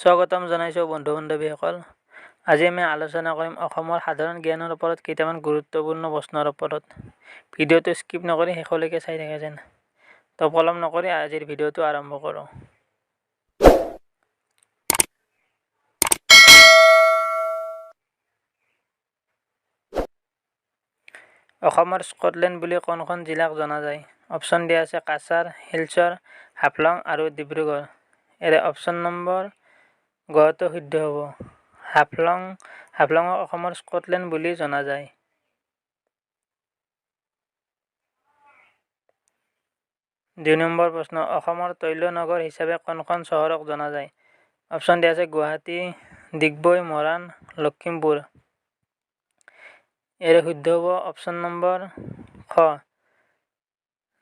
স্বাগতম জনাইছোঁ বন্ধু বান্ধৱীসকল। আজি আমি আলোচনা কৰিম অসমৰ সাধাৰণ জ্ঞানৰ ওপৰত কেইটামান গুৰুত্বপূৰ্ণ প্ৰশ্নৰ ওপৰত। ভিডিঅ'টো স্কিপ নকৰি শেষলৈকে চাই থাকে যেন। তো পলম নকৰি আজিৰ ভিডিঅ'টো আৰম্ভ কৰোঁ। অসমৰ স্কটলেণ্ড বুলি কোনখন জিলাক জনা যায়? অপশ্যন দিয়া আছে কাছাৰ, শিলচৰ, হাফলং আৰু ডিব্ৰুগড়। ইয়াৰে অপশ্যন নম্বৰ গটো শুদ্ধ হ'ব। হাফলঙক অসমৰ স্কটলেণ্ড বুলি জনা যায়। দুই নম্বৰ প্ৰশ্ন, অসমৰ তৈল নগৰ হিচাপে কোনখন চহৰক জনা যায়? অপশ্যন দিয়া আছে গুৱাহাটী, ডিগবৈ, মৰাণ, লখিমপুৰ। ইয়াৰে শুদ্ধ হ'ব অপশ্যন নম্বৰ খ,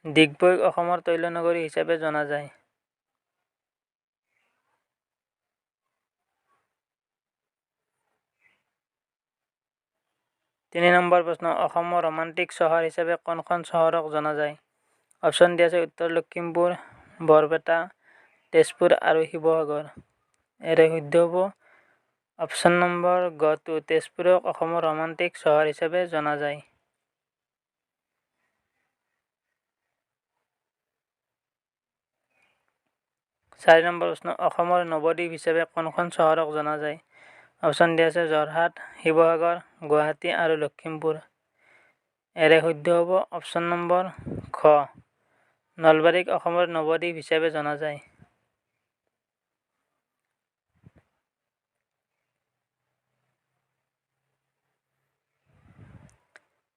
ডিগবৈক অসমৰ তৈল নগৰী হিচাপে জনা যায়। তিনি নম্বৰ প্ৰশ্ন, অসমৰ ৰোমান্টিক চহৰ হিচাপে কোনখন চহৰক জনা যায়? অপশ্যন দিয়া আছে উত্তৰ লখিমপুৰ, বৰপেটা, তেজপুৰ আৰু শিৱসাগৰ। ইয়াৰে শুদ্ধ হ'ব অপশ্যন নম্বৰ গটো, তেজপুৰক অসমৰ ৰোমান্টিক চহৰ হিচাপে জনা যায়। চাৰি নম্বৰ প্ৰশ্ন, অসমৰ নৱদ্বীপ হিচাপে কোনখন চহৰক জনা যায়? অপশ্যন দিয়া আছে যোৰহাট, শিৱসাগৰ, গুৱাহাটী আৰু লখিমপুৰ। ইয়াৰে শুদ্ধ হ'ব অপশ্যন নম্বৰ খ, নলবাৰীক অসমৰ নৱদ্বীপ হিচাপে জনা যায়।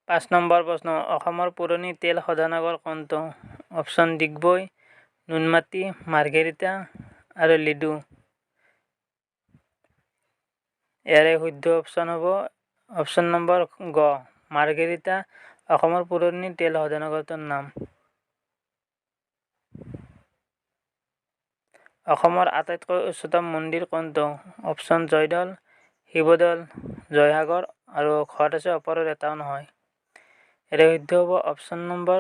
পাঁচ নম্বৰ প্ৰশ্ন, অসমৰ পুৰণি তেল শোধনাগাৰ কোনটো? অপশ্যন ডিগবৈ, নুনমাটি, মাৰ্ঘেৰিটা আৰু লিডু। ইয়াৰে শুদ্ধ অপশ্যন হ'ব অপশ্যন নম্বৰ গ, মাৰ্ঘেৰিটা অসমৰ পুৰণি তেল শোধনাগাৰটোৰ নাম। অসমৰ আটাইতকৈ উচ্চতম মন্দিৰ কোনটো? অপশ্যন জয়দৌল, শিৱদৌল, জয়সাগৰ আৰু ঘট আছে ওপৰৰ এটাও নহয়। ইয়াৰে শুদ্ধ হ'ব অপশ্যন নম্বৰ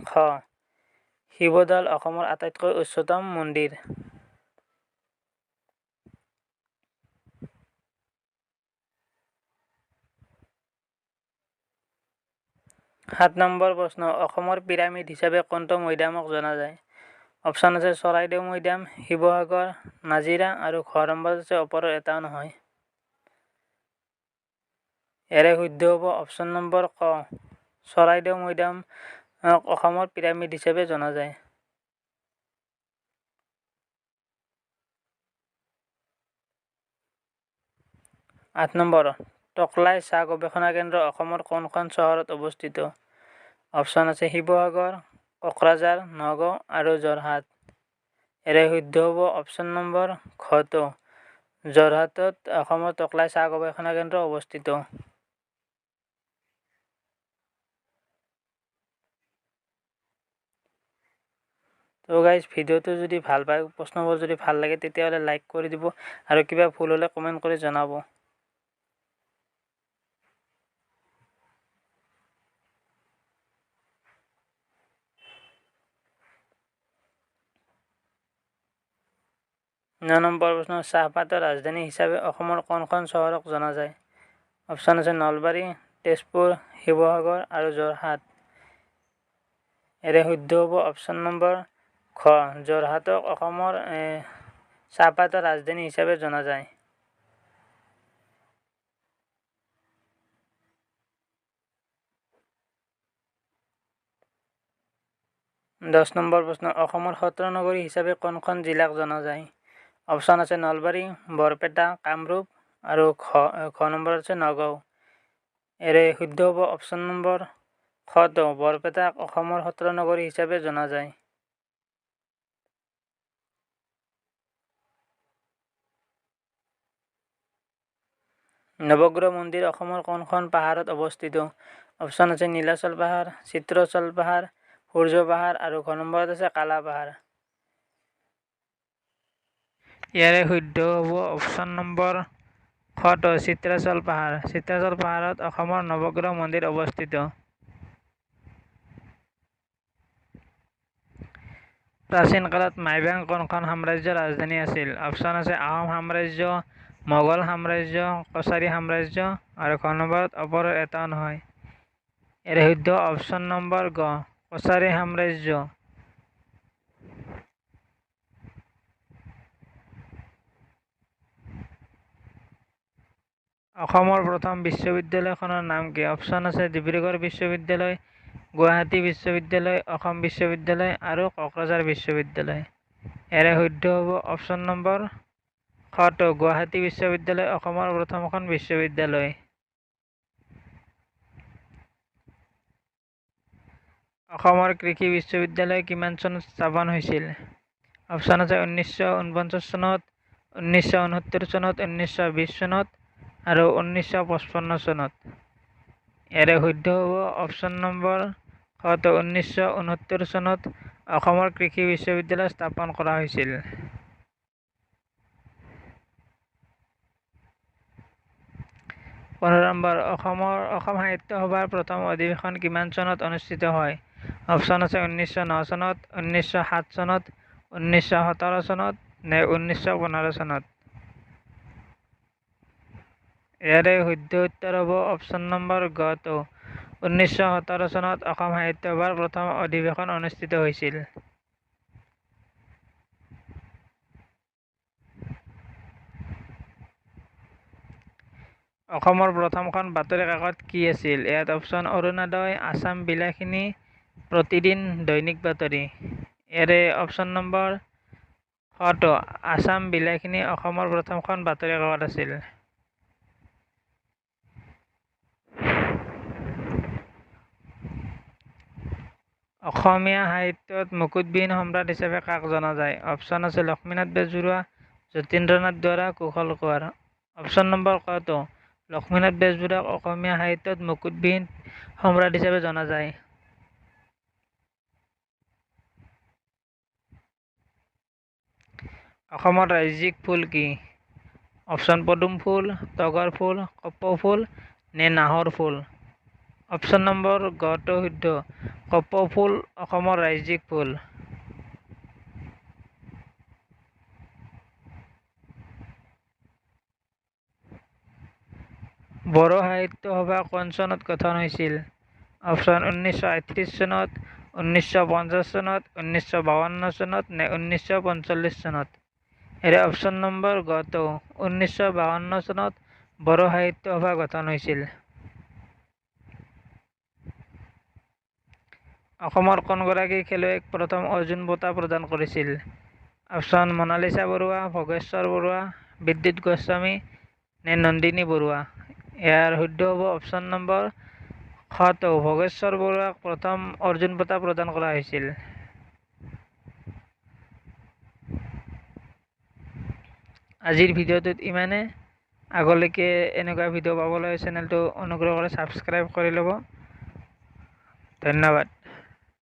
খ, শিৱদৌল অসমৰ আটাইতকৈ উচ্চতম মন্দিৰ। সাত নম্বৰ প্ৰশ্ন, অসমৰ পিৰামিড হিচাপে কোনটো মৈদামক জনা যায়? অপশ্যন আছে চৰাইদেউ মৈদাম, শিৱসাগৰ, নাজিৰা আৰু ঘৰম্বাত আছে ওপৰৰ এটাও নহয়। ইয়াৰে শুদ্ধ হ'ব অপশ্যন নম্বৰ ক, চৰাইদেউ মৈদামক অসমৰ পিৰামিড হিচাপে জনা যায়। আঠ নম্বৰ, টকলাই চাহ গৱেষণা কেন্দ্ৰ অসমৰ কোনখন চহৰত অৱস্থিত? অপশ্যন আছে শিৱসাগৰ, কোকৰাঝাৰ, নগাঁও আৰু যোৰহাট। ইয়াৰে শুদ্ধ হ'ব অপশ্যন নম্বৰ ঘটো, যোৰহাটত অসমৰ টকলাই চাহ গৱেষণা কেন্দ্ৰ অৱস্থিত। তো গাইজ, ভিডিঅ'টো যদি ভাল পায়, প্ৰশ্নবোৰ যদি ভাল লাগে তেতিয়াহ'লে লাইক কৰি দিব আৰু কিবা ভুল হ'লে কমেণ্ট কৰি জনাব। ন নম্বৰ প্ৰশ্ন, চাহপাতৰ ৰাজধানী হিচাপে অসমৰ কোনখন চহৰক জনা যায়? অপশ্যন আছে নলবাৰী, তেজপুৰ, শিৱসাগৰ আৰু যোৰহাট। ইয়াৰে শুদ্ধ হ'ব অপশ্যন নম্বৰ খ, যোৰহাটক অসমৰ চাহপাতৰ ৰাজধানী হিচাপে জনা যায়। 10 নম্বৰ প্ৰশ্ন, অসমৰ সত্ৰ নগৰী হিচাপে কোনখন জিলাক জনা যায়? অপশ্যন আছে নলবাৰী, বৰপেটা, কামৰূপ আৰু খ নম্বৰ আছে নগাঁও। ইয়াৰে শুদ্ধ হ'ব অপশ্যন নম্বৰ খটো, বৰপেটাক অসমৰ সত্ৰ নগৰী হিচাপে জনা যায়। নৱগ্ৰহ মন্দিৰ অসমৰ কোনখন পাহাৰত অৱস্থিত? অপশ্যন আছে নীলাচল পাহাৰ, চিত্ৰচল পাহাৰ, সূৰ্য পাহাৰ আৰু ঘ নম্বৰত আছে কালা পাহাৰ। ইয়াৰে শুদ্ধ হ'ব অপশ্যন নম্বৰ খটো, চিত্ৰাচল পাহাৰ। চিত্ৰাচল পাহাৰত অসমৰ নৱগ্ৰহ মন্দিৰ অৱস্থিত। প্ৰাচীন কালত মাইবাং কোনখন সাম্ৰাজ্যৰ ৰাজধানী আছিল? অপশ্যন আছে আহোম সাম্ৰাজ্য, মোগল সাম্ৰাজ্য, কছাৰী সাম্ৰাজ্য আৰু ঘ নম্বৰত ওপৰৰ এটাও নহয়। ইয়াৰ শুদ্ধ অপশ্যন নম্বৰ গ কছাৰী সাম্ৰাজ্য। অসমৰ প্ৰথম বিশ্ববিদ্যালয়খনৰ নাম কি? অপশ্যন আছে ডিব্ৰুগড় বিশ্ববিদ্যালয়, গুৱাহাটী বিশ্ববিদ্যালয়, অসম বিশ্ববিদ্যালয় আৰু কোকৰাঝাৰ বিশ্ববিদ্যালয়। ইয়াৰে শুদ্ধ হ'ব অপশ্যন নম্বৰ খটো গুৱাহাটী বিশ্ববিদ্যালয় অসমৰ প্ৰথমখন বিশ্ববিদ্যালয়। অসমৰ কৃষি বিশ্ববিদ্যালয় কিমান চনত স্থাপন হৈছিল? অপশ্যন আছে 1949 চনত, 1969 চনত, 1920 চনত আৰু 1955 চনত। ইয়াৰে শুদ্ধ হ'ব অপশ্যন নম্বৰ খটো 1969 চনত অসমৰ কৃষি বিশ্ববিদ্যালয় স্থাপন কৰা হৈছিল। নম্বৰ অসম সাহিত্য সভাৰ প্ৰথম অধিৱেশন কিমান চনত অনুষ্ঠিত হয়? অপশ্যন আছে 1909 চনত, 1907 চনত, 1917 চনত নে 1915 চনত। ইয়াৰে শুদ্ধ উত্তৰ হ'ব অপশ্যন নম্বৰ গটো 1917 চনত অসম সাহিত্য সভাৰ প্ৰথম অধিৱেশন অনুষ্ঠিত হৈছিল। অসমৰ প্ৰথমখন বাতৰি কাকত কি আছিল? ইয়াত অপশ্যন অৰুণোদয়, আছাম বিলাসিনী, প্ৰতিদিন, দৈনিক বাতৰি। ইয়াৰে অপশ্যন নম্বৰ খটো আছাম বিলাসিনী অসমৰ প্ৰথমখন বাতৰি কাকত আছিল। অসমীয়া সাহিত্যত মুকুটবিহীন সম্ৰাট হিচাপে কাক জনা যায়? অপশ্যন আছে লক্ষ্মীনাথ বেজবৰুৱা, যতীন্দ্ৰনাথ দুৱৰা, কুশল কোঁৱৰ। অপশ্যন নম্বৰ কটো লক্ষ্মীনাথ বেজবৰুৱাক অসমীয়া সাহিত্যত মুকুটবিহীন সম্ৰাট হিচাপে জনা যায়। অসমৰ ৰাজ্যিক ফুল কি? অপশ্যন পদুম ফুল, তগৰ ফুল, কপৌ ফুল নে নাহৰ ফুল। অপশ্যন নম্বৰ গটো শুদ্ধ কপৌ ফুল অসমৰ ৰাজ্যিক ফুল। বড়ো সাহিত্য সভা কোন চনত গঠন হৈছিল? অপশ্যন 1938 চনত, 1950 চনত, 1952 চনত নে 1945 চনত। ইয়াৰে অপশ্যন নম্বৰ গটো 1952 চনত বড়ো সাহিত্য সভা গঠন হৈছিল। অসমৰ কোনগৰাকী খেলুৱৈক প্ৰথম অৰ্জুন বঁটা প্ৰদান কৰিছিল? অপশ্যন মনালিছা বৰুৱা, ভোগেশ্বৰ বৰুৱা, বিদ্যুৎ গোস্বামী নে নন্দিনী বৰুৱা। ইয়াৰ শুদ্ধ হ'ব অপশ্যন নম্বৰ খটো ভোগেশ্বৰ বৰুৱাক প্ৰথম অৰ্জুন বঁটা প্ৰদান কৰা হৈছিল। আজিৰ ভিডিঅ'টোত ইমানে। আগলৈকে এনেকুৱা ভিডিঅ' পাবলৈ চেনেলটো অনুগ্ৰহ কৰি ছাবস্ক্ৰাইব কৰি ল'ব। ধন্যবাদ।